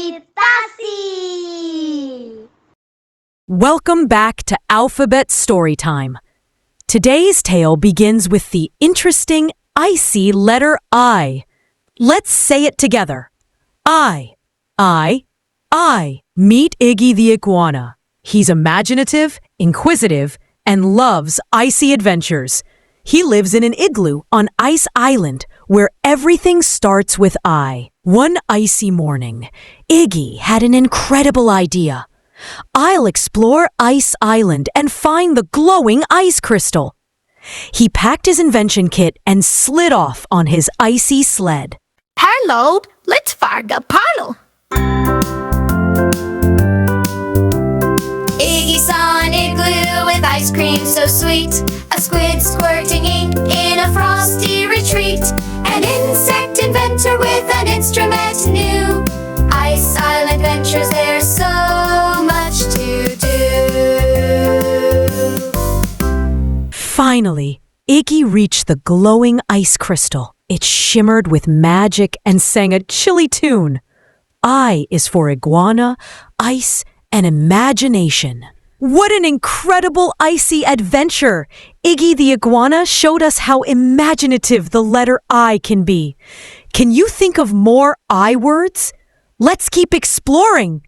Tasi! Welcome back to Alphabet Storytime. Today's tale begins with the interesting, icy letter I. Let's say it together. I. Meet Iggy the Iguana. He's imaginative, inquisitive, and loves icy adventures. He lives in an igloo on Ice Island where everything starts with I. One icy morning, Iggy had an incredible idea. I'll explore Ice Island and find the glowing ice crystal. He packed his invention kit and slid off on his icy sled. Hello, let's fire the paddle. Iggy saw an igloo with ice cream so sweet, a squid squirting ink in a frosty retreat, an insect inventor with an instrument new. Ice Island ventures, there's so much to do. Finally, Iggy reached the glowing ice crystal. It shimmered with magic and sang a chilly tune. I is for iguana, ice, and imagination. What an incredible icy adventure! Iggy the Iguana showed us how imaginative the letter I can be. Can you think of more I words? Let's keep exploring!